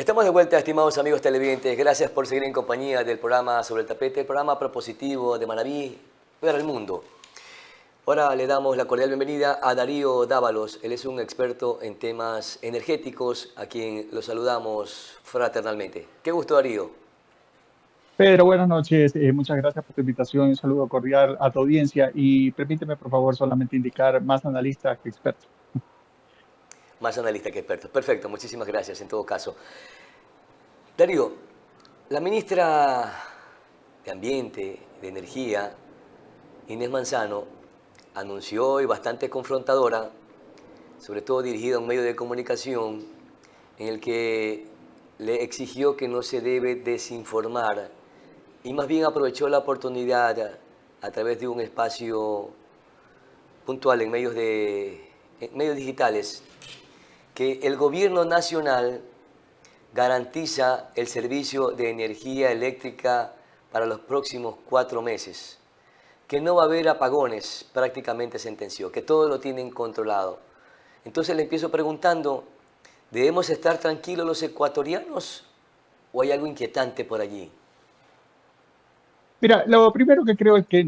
Estamos de vuelta, estimados amigos televidentes. Gracias por seguir en compañía del programa Sobre el Tapete, el programa propositivo de Manaví para el mundo. Ahora le damos la cordial bienvenida a Darío Dávalos. Él es un experto en temas energéticos, a quien lo saludamos fraternalmente. Qué gusto, Darío. Pedro, buenas noches. Muchas gracias por tu invitación. Un saludo cordial a tu audiencia y permíteme, por favor, solamente indicar más analistas que expertos. Más analista que experto. Perfecto, muchísimas gracias en todo caso. Darío, la ministra de Ambiente, de Energía, Inés Manzano, anunció y bastante confrontadora, sobre todo dirigida a un medio de comunicación, en el que le exigió que no se debe desinformar y más bien aprovechó la oportunidad a través de un espacio puntual en medios digitales que el gobierno nacional garantiza el servicio de energía eléctrica para los próximos 4 meses, que no va a haber apagones, prácticamente sentenció, que todo lo tienen controlado. Entonces le empiezo preguntando, ¿debemos estar tranquilos los ecuatorianos o hay algo inquietante por allí? Mira, lo primero que creo es que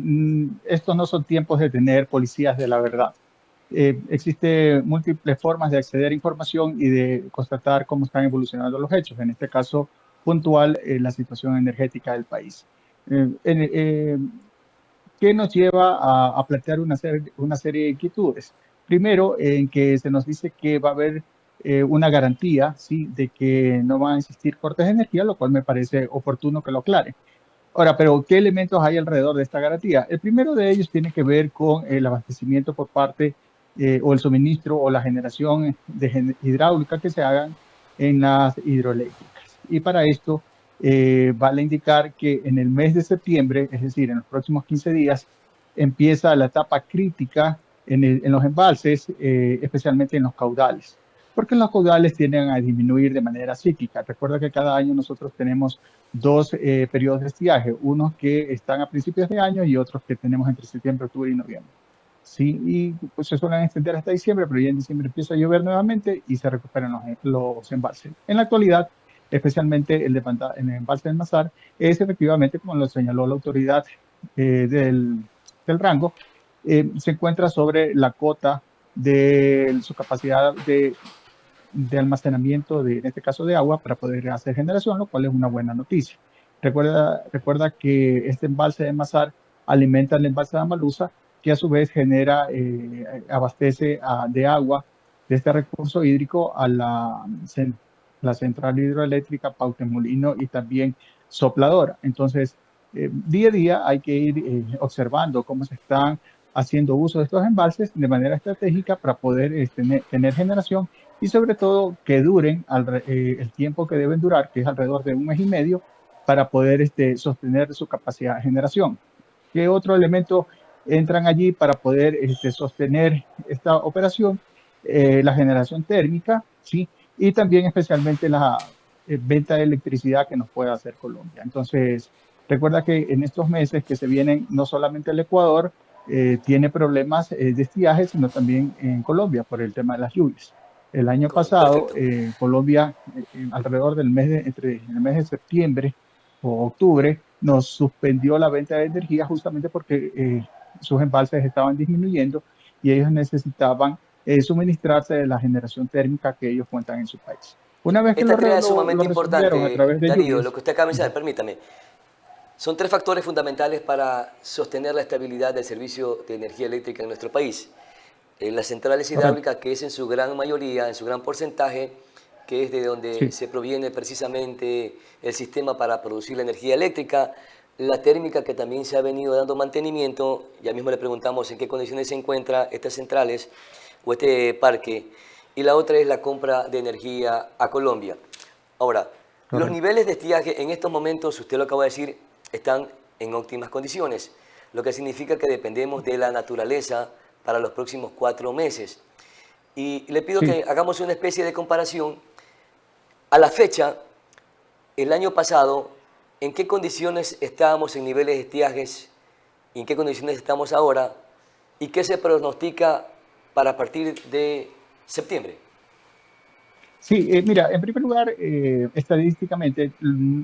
estos no son tiempos de tener policías de la verdad. Existe múltiples formas de acceder a información y de constatar cómo están evolucionando los hechos. En este caso puntual, la situación energética del país. ¿Qué nos lleva a plantear una serie de inquietudes? Primero, en que se nos dice que va a haber una garantía, ¿sí?, de que no van a existir cortes de energía, lo cual me parece oportuno que lo aclare. Ahora, pero ¿qué elementos hay alrededor de esta garantía? El primero de ellos tiene que ver con el abastecimiento por parte o el suministro o la generación hidráulica que se hagan en las hidroeléctricas. Y para esto vale indicar que en el mes de septiembre, es decir, en los próximos 15 días, empieza la etapa crítica en los embalses, especialmente en los caudales, porque los caudales tienden a disminuir de manera cíclica. Recuerda que cada año nosotros tenemos dos periodos de estiaje, unos que están a principios de año y otros que tenemos entre septiembre, octubre y noviembre. Sí, y pues se suelen extender hasta diciembre, pero ya en diciembre empieza a llover nuevamente y se recuperan los embalses. En la actualidad, especialmente el embalse del Mazar, es efectivamente, como lo señaló la autoridad del rango, se encuentra sobre la cota de su capacidad de almacenamiento, en este caso de agua, para poder hacer generación, lo cual es una buena noticia. Recuerda que este embalse de Mazar alimenta el embalse de Amaluza, que a su vez abastece de agua de este recurso hídrico a la central hidroeléctrica Pautemolino y también Sopladora. Entonces, día a día hay que ir observando cómo se están haciendo uso de estos embalses de manera estratégica para poder tener generación y sobre todo que duren el tiempo que deben durar, que es alrededor de un mes y medio, para poder sostener su capacidad de generación. ¿Qué otro elemento entran allí para poder sostener esta operación? La generación térmica, ¿sí? Y también especialmente la venta de electricidad que nos puede hacer Colombia. Entonces, recuerda que en estos meses que se vienen, no solamente el Ecuador tiene problemas de estiaje, sino también en Colombia por el tema de las lluvias. El año pasado, Perfecto. Colombia, alrededor entre el mes de septiembre o octubre, nos suspendió la venta de energía justamente porque sus embalses estaban disminuyendo y ellos necesitaban suministrarse de la generación térmica que ellos cuentan en su país. Una vez que Esta tarea es lo sumamente resolvieron a importante, través de Darío, lo lluvias. que usted acaba de mencionar, Ujú. permítame. Son 3 factores fundamentales para sostener la estabilidad del servicio de energía eléctrica en nuestro país. Las centrales Correcto, hidráulicas, que es en su gran mayoría, en su gran porcentaje, que es de donde sí. se proviene precisamente el sistema para producir la energía eléctrica, la térmica, que también se ha venido dando mantenimiento. Ya mismo le preguntamos en qué condiciones se encuentran estas centrales o este parque, y la otra es la compra de energía a Colombia. Ahora, los Correcto. niveles de estiaje en estos momentos, usted lo acaba de decir, están en óptimas condiciones, lo que significa que dependemos de la naturaleza para los próximos 4 meses. Y le pido Sí, que hagamos una especie de comparación. A la fecha, el año pasado, ¿en qué condiciones estábamos en niveles de estiajes? ¿En qué condiciones estamos ahora? ¿Y qué se pronostica para partir de septiembre? Sí, mira, en primer lugar, estadísticamente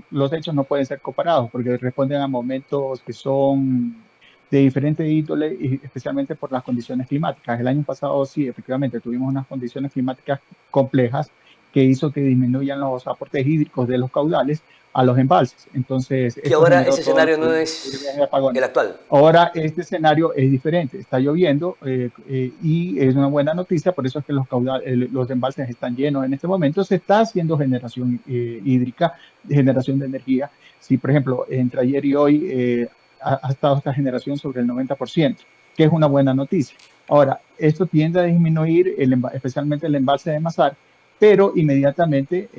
los hechos no pueden ser comparados porque responden a momentos que son de diferente índole y especialmente por las condiciones climáticas. El año pasado sí, efectivamente, tuvimos unas condiciones climáticas complejas que hizo que disminuyan los aportes hídricos de los caudales a los embalses. Entonces, Que esto ahora generó ese todo lo escenario que no vimos en es de el apagones. actual. Ahora este escenario es diferente, está lloviendo y es una buena noticia, por eso es que los embalses están llenos en este momento, se está haciendo generación hídrica, generación de energía. Si, por ejemplo, entre ayer y hoy ha estado esta generación sobre el 90%, que es una buena noticia. Ahora, esto tiende a disminuir especialmente el embalse de Mazar, pero inmediatamente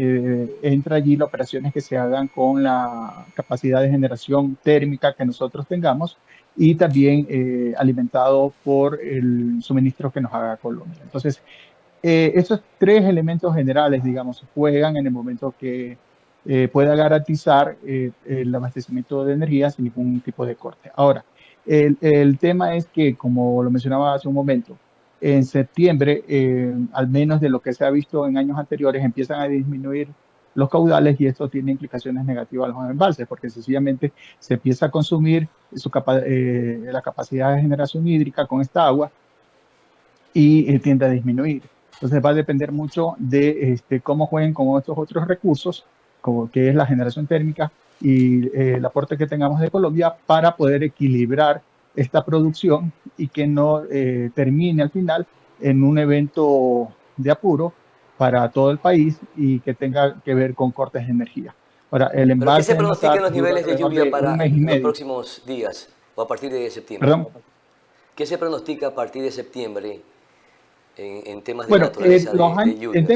entra allí las operaciones que se hagan con la capacidad de generación térmica que nosotros tengamos y también alimentado por el suministro que nos haga Colombia. Entonces, esos tres elementos generales, digamos, juegan en el momento que pueda garantizar el abastecimiento de energía sin ningún tipo de corte. Ahora, el tema es que, como lo mencionaba hace un momento, en septiembre, al menos de lo que se ha visto en años anteriores, empiezan a disminuir los caudales y esto tiene implicaciones negativas a los embalses, porque sencillamente se empieza a consumir la capacidad de generación hídrica con esta agua y tiende a disminuir. Entonces va a depender mucho de cómo jueguen con estos otros recursos, como que es la generación térmica y el aporte que tengamos de Colombia para poder equilibrar esta producción y que no termine al final en un evento de apuro para todo el país y que tenga que ver con cortes de energía. Ahora, el ¿Pero qué embalse se de pronostican Mazar los dura niveles de alrededor lluvia de un para mes y los medio. próximos días o a partir de septiembre? Perdón. ¿Qué se pronostica a partir de septiembre en temas de Bueno, naturaleza de lluvias? el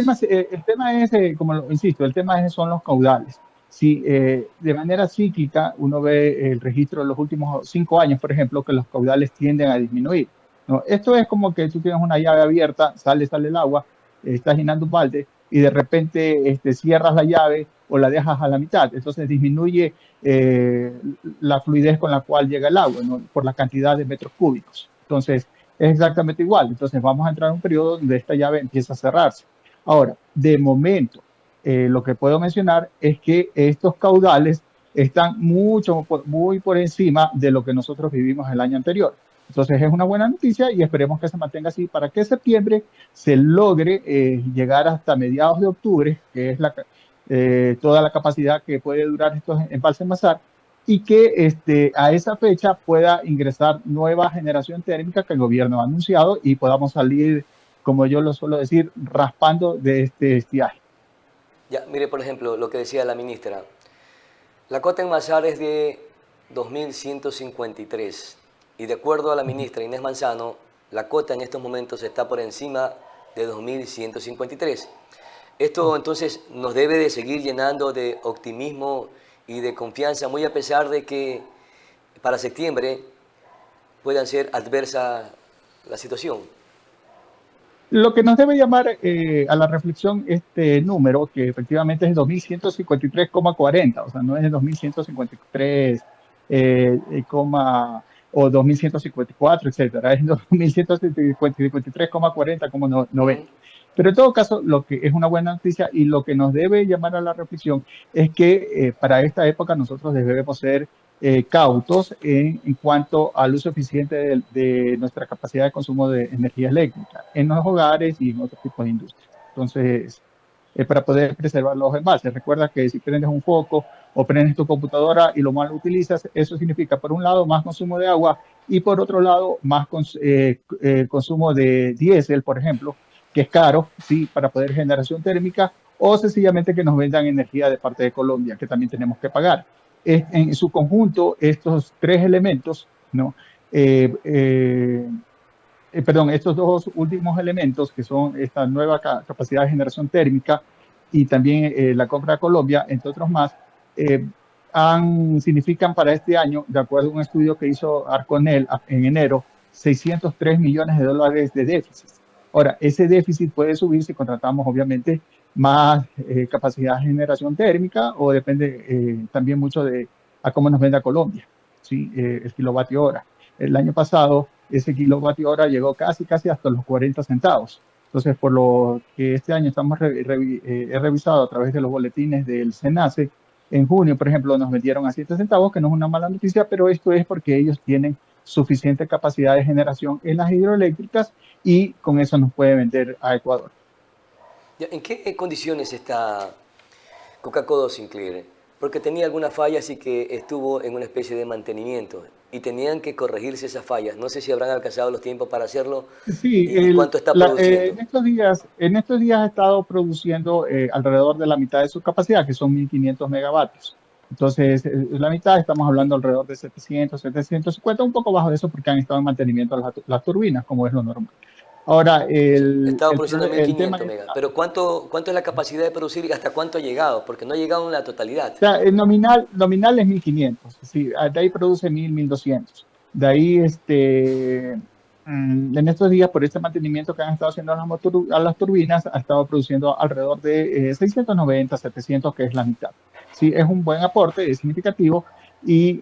tema es, como lo insisto, el tema son los caudales. Si de manera cíclica uno ve el registro de los últimos 5 años, por ejemplo, que los caudales tienden a disminuir, ¿no? Esto es como que tú tienes una llave abierta, sale el agua, estás llenando un balde y de repente cierras la llave o la dejas a la mitad. Entonces disminuye la fluidez con la cual llega el agua, ¿no? Por la cantidad de metros cúbicos. Entonces, es exactamente igual. Entonces vamos a entrar en un periodo donde esta llave empieza a cerrarse. Ahora, de momento, lo que puedo mencionar es que estos caudales están muy por encima de lo que nosotros vivimos el año anterior. Entonces es una buena noticia y esperemos que se mantenga así para que en septiembre se logre llegar hasta mediados de octubre, que es toda la capacidad que puede durar estos embalses Mazar, y que a esa fecha pueda ingresar nueva generación térmica que el gobierno ha anunciado y podamos salir, como yo lo suelo decir, raspando de este estiaje. Ya, mire, por ejemplo, lo que decía la ministra. La cota en Mazar es de 2.153 y de acuerdo a la ministra Inés Manzano, la cota en estos momentos está por encima de 2.153. Esto entonces nos debe de seguir llenando de optimismo y de confianza, muy a pesar de que para septiembre puedan ser adversa la situación. Lo que nos debe llamar a la reflexión este número, que efectivamente es 2153,40, o sea, no es 2153, o 2154, etcétera, es 2153,40 como 90. Pero en todo caso, lo que es una buena noticia y lo que nos debe llamar a la reflexión es que para esta época nosotros debemos ser cautos en cuanto al uso eficiente de nuestra capacidad de consumo de energía eléctrica en los hogares y en otros tipos de industrias. Entonces, para poder preservar los embalses. Recuerda que si prendes un foco o prendes tu computadora y lo mal utilizas, eso significa, por un lado, más consumo de agua y por otro lado, más consumo de diésel, por ejemplo, que es caro, ¿sí? Para poder generación térmica o sencillamente que nos vendan energía de parte de Colombia, que también tenemos que pagar. En su conjunto, estos tres elementos, ¿no? Eh, eh, perdón, estos dos últimos elementos, que son esta nueva capacidad de generación térmica y también la compra de Colombia, entre otros más, eh, significan para este año, de acuerdo a un estudio que hizo Arconel en enero, 603 millones de dólares de déficit. Ahora, ese déficit puede subir si contratamos, obviamente, más capacidad de generación térmica o depende también mucho de a cómo nos venda Colombia, ¿sí? El kilovatio hora. El año pasado ese kilovatio hora llegó casi hasta los 40 centavos. Entonces, por lo que este año he revisado a través de los boletines del SENACE, en junio, por ejemplo, nos vendieron a 7 centavos, que no es una mala noticia, pero esto es porque ellos tienen suficiente capacidad de generación en las hidroeléctricas y con eso nos puede vender a Ecuador. ¿En qué condiciones está Coca-Cola Sinclair? Porque tenía algunas fallas y que estuvo en una especie de mantenimiento y tenían que corregirse esas fallas. No sé si habrán alcanzado los tiempos para hacerlo Sí, y cuánto está produciendo. en estos días ha estado produciendo alrededor de la mitad de su capacidad, que son 1.500 megavatios. Entonces, la mitad, estamos hablando alrededor de 700, 750, un poco bajo de eso porque han estado en mantenimiento las turbinas, como es lo normal. Ahora, O sea, estaba produciendo el tema 1500 es, megas. Pero ¿cuánto es la capacidad de producir y hasta cuánto ha llegado? Porque no ha llegado en la totalidad. sea, nominal es 1.500, sí, de ahí produce 1.000, 1.200. De ahí, en estos días, por este mantenimiento que han estado haciendo a las turbinas, ha estado produciendo alrededor de 690, 700, que es la mitad. Sí, es un buen aporte, es significativo y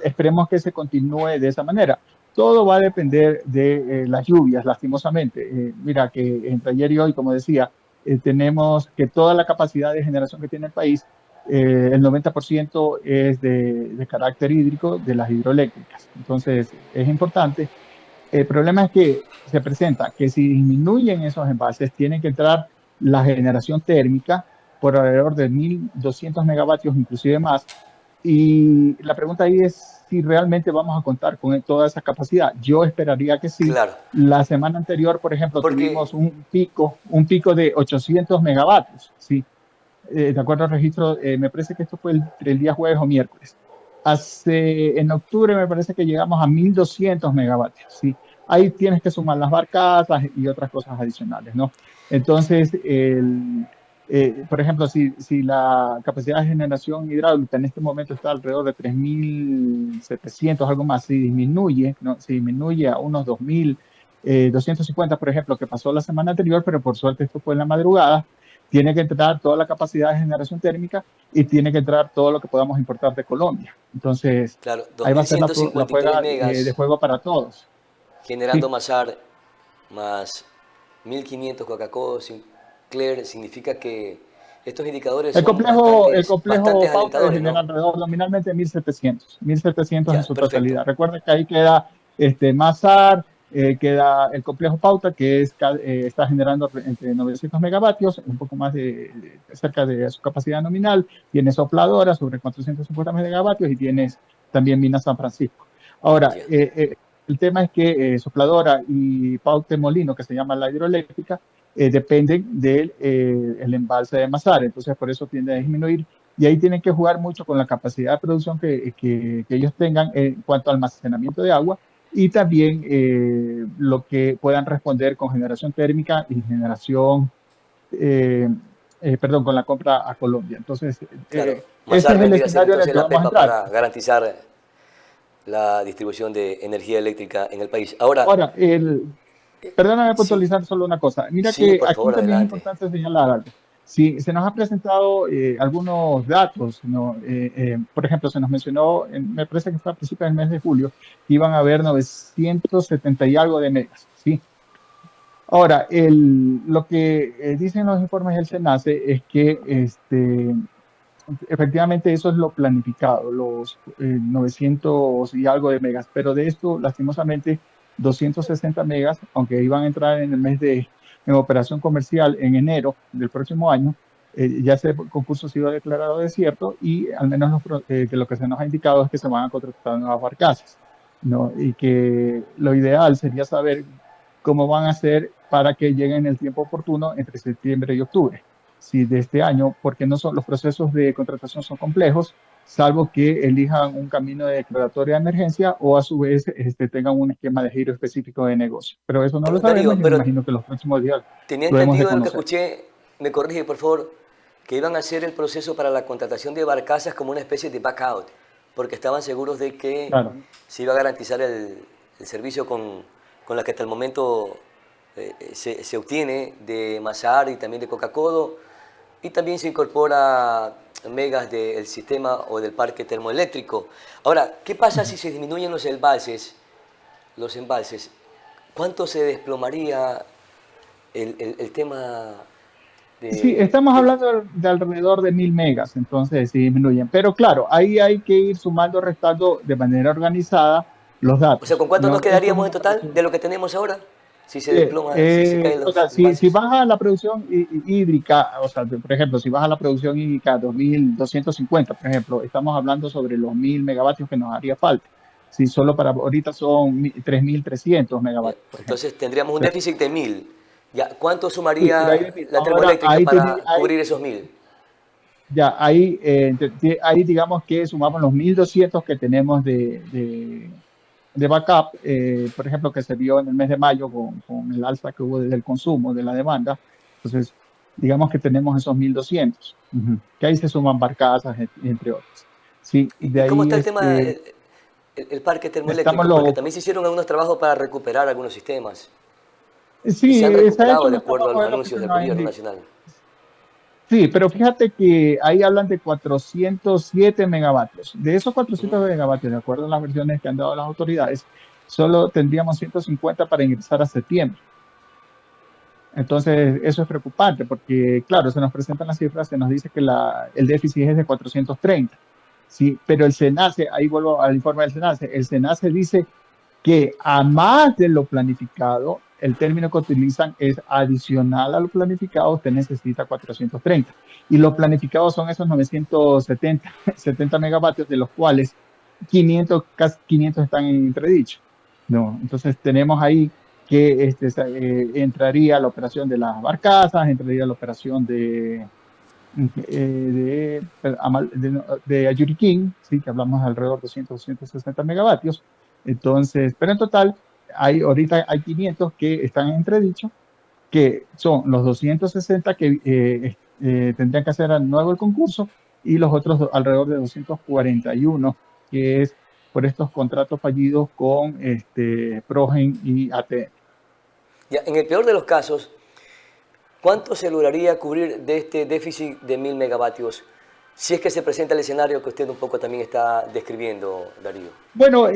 esperemos que se continúe de esa manera. Todo va a depender de las lluvias, lastimosamente. Mira que entre ayer y hoy, como decía, tenemos que toda la capacidad de generación que tiene el país, el 90% es de carácter hídrico de las hidroeléctricas. Entonces, es importante. El problema es que se presenta que si disminuyen esos envases, tiene que entrar la generación térmica por alrededor de 1.200 megavatios, inclusive más. Y la pregunta ahí es si realmente vamos a contar con toda esa capacidad. Yo esperaría que sí. Claro. La semana anterior, por ejemplo, Porque, tuvimos un pico de 800 megavatios, ¿sí? De acuerdo al registro, me parece que esto fue el día jueves o miércoles. En octubre me parece que llegamos a 1.200 megavatios, ¿sí? Ahí tienes que sumar las barcazas y otras cosas adicionales, ¿no? Entonces, por ejemplo, si la capacidad de generación hidráulica en este momento está alrededor de 3.700, algo más, si disminuye, ¿no? Si disminuye a unos 2.250, por ejemplo, que pasó la semana anterior, pero por suerte esto fue en la madrugada, tiene que entrar toda la capacidad de generación térmica y tiene que entrar todo lo que podamos importar de Colombia. Entonces, claro, ahí va a ser la 2153 prueba de megas juego para todos. generando Sí. Masar más 1500 Coca-Cola Sinclair significa que estos indicadores son El bastantes complejo pauta de alentadores, genera ¿no? alrededor nominalmente 1.700 en Ya, su perfecto. totalidad. Recuerden que ahí queda Mazar, queda el complejo pauta que está generando entre 900 megavatios, un poco más cerca de su capacidad nominal. Tienes Sopladora sobre 450 megavatios y tienes también Minas San Francisco. Ahora, Ya. el tema es que Sopladora y Paute Molino, que se llama la hidroeléctrica, dependen del el embalse de Mazar, entonces por eso tiende a disminuir y ahí tienen que jugar mucho con la capacidad de producción que ellos tengan en cuanto al almacenamiento de agua y también lo que puedan responder con generación térmica y perdón, con la compra a Colombia. Entonces, Claro, ese Masar es el vendría a ser escenario en el entonces que la vamos a pepa entrar. para garantizar la distribución de energía eléctrica en el país. Ahora, Ahora, perdóname sí, puntualizar solo una cosa. Mira sí, que por aquí favor, también es adelante. importante señalar algo. Si se nos ha presentado algunos datos, ¿no? Por ejemplo, se nos mencionó, me parece que fue a principios del mes de julio, que iban a haber 970 y algo de megas, ¿sí? Ahora, lo que dicen los informes del SENACE es que efectivamente eso es lo planificado, los 900 y algo de megas, pero de esto, lastimosamente, 260 megas, aunque iban a entrar en operación comercial en enero del próximo año, ya ese concurso ha sido declarado desierto y al menos que lo que se nos ha indicado es que se van a contratar nuevas barcazas, ¿no? Y que lo ideal sería saber cómo van a hacer para que lleguen en el tiempo oportuno entre septiembre y octubre, sí, de este año, porque no son, los procesos de contratación son complejos, salvo que elijan un camino de declaratoria de emergencia o a su vez tengan un esquema de giro específico de negocio. Pero eso no lo sabemos, Darío, yo me pero imagino que los próximos días tenía lo hemos de entendido de lo que conocer. escuché, me corrige por favor, que iban a hacer el proceso para la contratación de barcazas como una especie de backout, porque estaban seguros de que Claro. se iba a garantizar el servicio con la que hasta el momento se obtiene de Masar y también de Coca-Cola, y también se incorpora megas del sistema o del parque termoeléctrico. Ahora, ¿qué pasa si se disminuyen los embalses? ¿Cuánto se desplomaría el tema Sí, de, estamos de- hablando de alrededor de 1000 megas, entonces sí disminuyen. Pero claro, ahí hay que ir sumando, restando de manera organizada los O sea, datos. ¿con cuánto nos ¿No? Esto es quedaríamos en una total operación. de lo que tenemos ahora? Si se desploma, si se caen O los sea, si embalses. baja la producción hídrica, o sea, por ejemplo, si baja la producción hídrica a 2250, por ejemplo, estamos hablando sobre los 1000 megavatios que nos haría falta. Si solo para ahorita son 3300 Ya. megavatios, por ejemplo. Entonces tendríamos un Pero, déficit de 1000. Ya, ¿cuánto sí, pero sumaría la ahora termoeléctrica para cubrir esos 1000? ya, ahí digamos que sumamos los 1200 que tenemos de backup, por ejemplo, que se vio en el mes de mayo con el alza que hubo del consumo, de la demanda. Entonces, digamos que tenemos esos 1200, que ahí se suman barcazas, entre otras. Sí, de Y cómo ahí está el tema, el parque estamos termoeléctrico? Porque los. también se hicieron algunos trabajos para recuperar algunos sistemas. Y se Sí, han se ha hecho recuperado de unos acuerdo a trabajos los en la anuncios del oficina gobierno nacional. Sí, pero fíjate que ahí hablan de 407 megavatios. De esos 400 megavatios, de acuerdo a las versiones que han dado las autoridades, solo tendríamos 150 para ingresar a septiembre. Entonces, eso es preocupante porque, claro, se nos presentan las cifras, se nos dice que el déficit es de 430. Sí, pero el SENACE, ahí vuelvo al informe del SENACE, el SENACE dice que a más de lo planificado, el término que utilizan es adicional a lo planificado, usted necesita 430. Y lo planificado son esos 970 70 megavatios, de los cuales 500, casi 500 están en entredicho. No, entonces tenemos ahí que entraría la operación de las barcazas, entraría la operación de Ayuriquín, sí, que hablamos de alrededor de 200, 260 megavatios. Entonces, pero en total, ahorita hay 500 que están en entredicho, que son los 260 que tendrían que hacer al nuevo el concurso, y los otros alrededor de 241, que es por estos contratos fallidos con Progen y ATM. Ya, en el peor de los casos, ¿cuánto se lograría cubrir de este déficit de 1000 megavatios si es que se presenta el escenario que usted un poco también está describiendo, Darío? Bueno,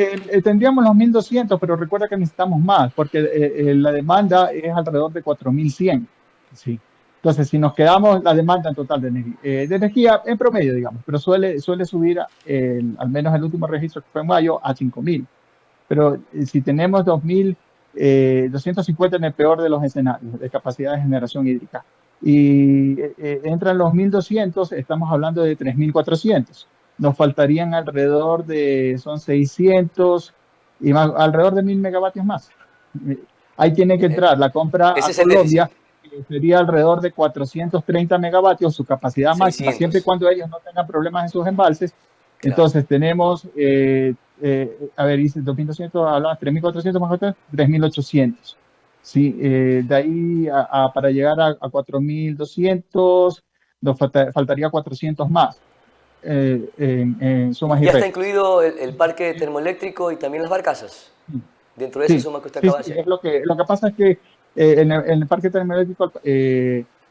tendríamos los 1200, pero recuerda que necesitamos más, porque la demanda es alrededor de 4100. Sí. Entonces, si nos quedamos, la demanda en total de energía en promedio, digamos, pero suele subir, al menos el último registro que fue en mayo, a 5000. Pero si tenemos 2250 en el peor de los escenarios de capacidad de generación hídrica, y entran los 1200, estamos hablando de 3400. Nos faltarían alrededor son 600 y más, alrededor de 1000 megavatios más. Ahí tiene que entrar la compra Ese a es el déficit, Colombia, que sería alrededor de 430 megavatios, su capacidad máxima, siempre y 600, cuando ellos no tengan problemas en sus embalses. claro. Entonces tenemos, a ver, dice 2200, hablaba 3400 más 3800. Sí, de ahí para llegar a 4200 nos faltaría 400 más, en sumas y Ya está restas. incluido el parque termoeléctrico y también las barcazas, dentro de esa Sí, suma que usted sí, acaba sí, de hacer. es lo que pasa es que en el parque termoeléctrico,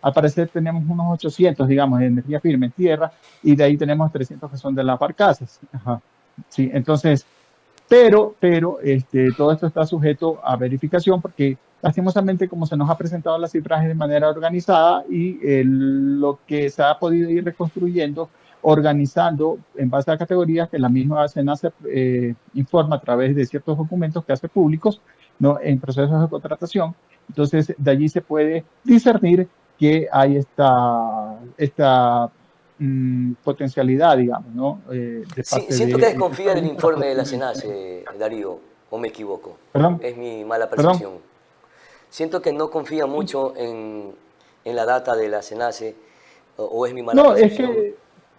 al parecer tenemos unos 800, digamos, de energía firme en tierra, y de ahí tenemos 300 que son de las barcazas. Ajá. Sí, entonces, pero todo esto está sujeto a verificación porque lastimosamente, como se nos ha presentado las cifras de manera organizada, y lo que se ha podido ir reconstruyendo, organizando en base a categorías que la misma SENACE informa a través de ciertos documentos que hace públicos, ¿no? En procesos de contratación. Entonces, de allí se puede discernir que hay esta potencialidad, digamos, ¿no? De Sí, parte siento que de desconfía del justamente la informe de la operación de energía. SENACE, Darío, o me equivoco. Perdón, Es mi mala perdón. percepción. Siento que no confía mucho en la data de la SENACE, o es mi mala No, es percepción. que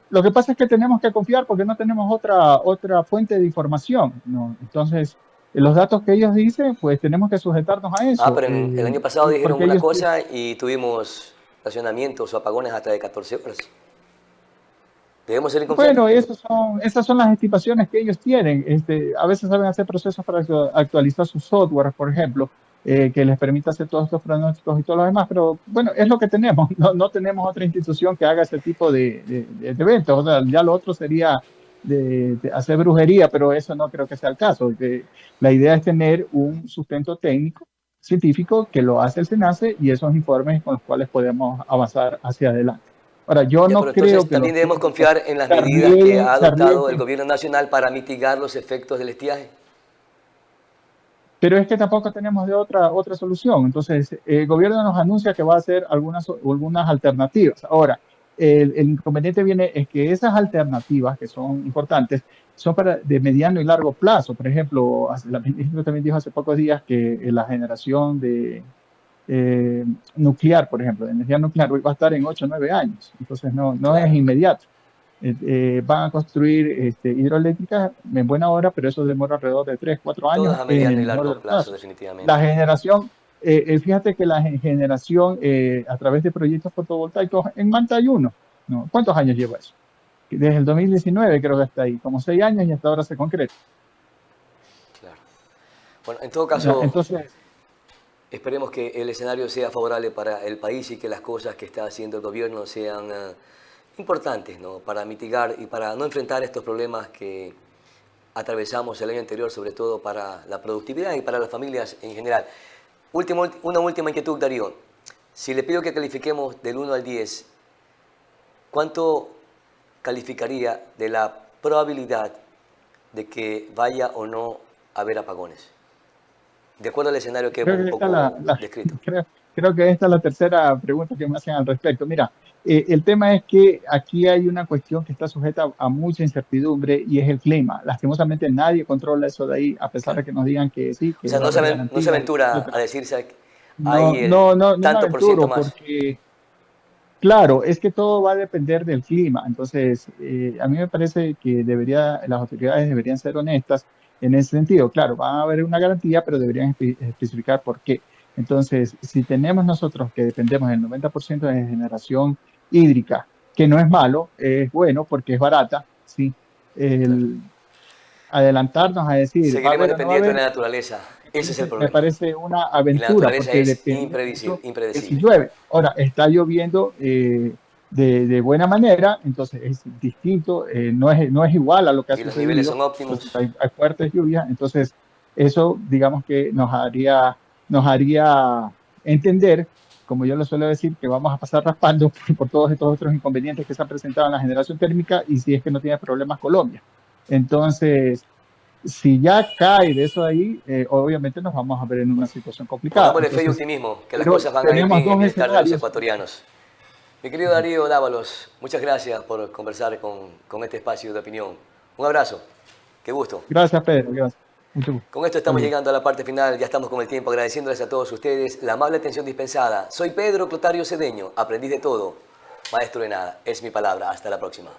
lo que pasa es que tenemos que confiar porque no tenemos otra fuente de información, ¿no? Entonces, los datos que ellos dicen, pues tenemos que sujetarnos a Ah, eso, pero el año pasado dijeron porque una ellos. cosa y tuvimos racionamientos o apagones hasta de 14 horas. ¿Debemos seguir confiando? Bueno, esas son las estimaciones que ellos tienen. A veces saben hacer procesos para actualizar su software, por ejemplo, que les permita hacer todos estos pronósticos y todo lo demás, pero bueno, es lo que tenemos. No tenemos otra institución que haga ese tipo de eventos. O sea, ya lo otro sería de hacer brujería, pero eso no creo que sea el caso. La idea es tener un sustento técnico científico que lo hace el SENACE y esos informes con los cuales podemos avanzar hacia adelante. Ahora, yo Ya, no pero creo entonces que también los debemos químicos confiar en las se medidas que arriesguen, ha se adoptado el arriesguen. gobierno nacional para mitigar los efectos del estiaje. Pero es que tampoco tenemos de otra solución. Entonces, el gobierno nos anuncia que va a hacer algunas alternativas. Ahora, el inconveniente viene es que esas alternativas, que son importantes, son para de mediano y largo plazo. Por ejemplo, la ministra también dijo hace pocos días que la generación de nuclear, por ejemplo, de energía nuclear, va a estar en 8 o 9 años. Entonces, no es Claro, inmediato. Van a construir hidroeléctricas en buena hora, pero eso demora alrededor de 3, 4 años todas a en mediano el y mejor de largo los plazo, casos. La definitivamente. generación, fíjate que la generación a través de proyectos fotovoltaicos en Manta hay uno, ¿no? ¿Cuántos años lleva eso? Desde el 2019 creo que está ahí, como 6 años y hasta ahora se concreta. Claro. Bueno, en todo Ya, caso, entonces, esperemos que el escenario sea favorable para el país y que las cosas que está haciendo el gobierno sean importantes, ¿no? Para mitigar y para no enfrentar estos problemas que atravesamos el año anterior, sobre todo para la productividad y para las familias en general. Una última inquietud, Darío. Si le pido que califiquemos del 1 al 10, ¿cuánto calificaría de la probabilidad de que vaya o no a haber apagones? De acuerdo al escenario que creo hemos un que esta poco descrito. creo, creo que esta es la tercera pregunta que me hacen al respecto. Mira, el tema es que aquí hay una cuestión que está sujeta a mucha incertidumbre y es el clima. Lastimosamente nadie controla eso de ahí, a pesar de Claro. que nos digan que sí, O que sea, va a haber no se garantías, aventura a etcétera. decirse hay No, el no, no, no me tanto por ciento aventuro más. porque, claro, es que todo va a depender del clima. Entonces, a mí me parece que las autoridades deberían ser honestas en ese sentido. Claro, va a haber una garantía, pero deberían especificar por qué. Entonces, si tenemos nosotros que dependemos del 90% de generación hídrica, que no es malo, es bueno porque es barata, ¿sí? Claro. El adelantarnos a decir, ¿va a Seguiremos haber o no va a dependiendo de haber? la naturaleza. Ese es el Me problema. parece una Y la aventura naturaleza porque es depende mucho de si impredecible. llueve. Ahora, está lloviendo de buena manera, entonces es distinto, no es igual a lo que ha Y los niveles sucedido, son entonces óptimos. hay fuertes lluvias, entonces eso digamos que nos haría entender, como yo lo suelo decir, que vamos a pasar raspando por todos estos otros inconvenientes que se han presentado en la generación térmica y si es que no tiene problemas Colombia. Entonces, si ya cae de eso de ahí, obviamente nos vamos a ver en una Bueno, situación complicada. pongámosle fe y Entonces, optimismo, que las pero cosas van a ir tenemos bien en dos bienestar de los escenarios. ecuatorianos. Mi querido Darío Dávalos, muchas gracias por conversar con este espacio de opinión. Un abrazo, qué gusto. Gracias, Pedro. Gracias. Mucho gusto. Con esto estamos Saludos. llegando a la parte final, ya estamos con el tiempo, agradeciéndoles a todos ustedes la amable atención dispensada. Soy Pedro Clotario Cedeño, aprendiz de todo, maestro de nada, es mi palabra. Hasta la próxima.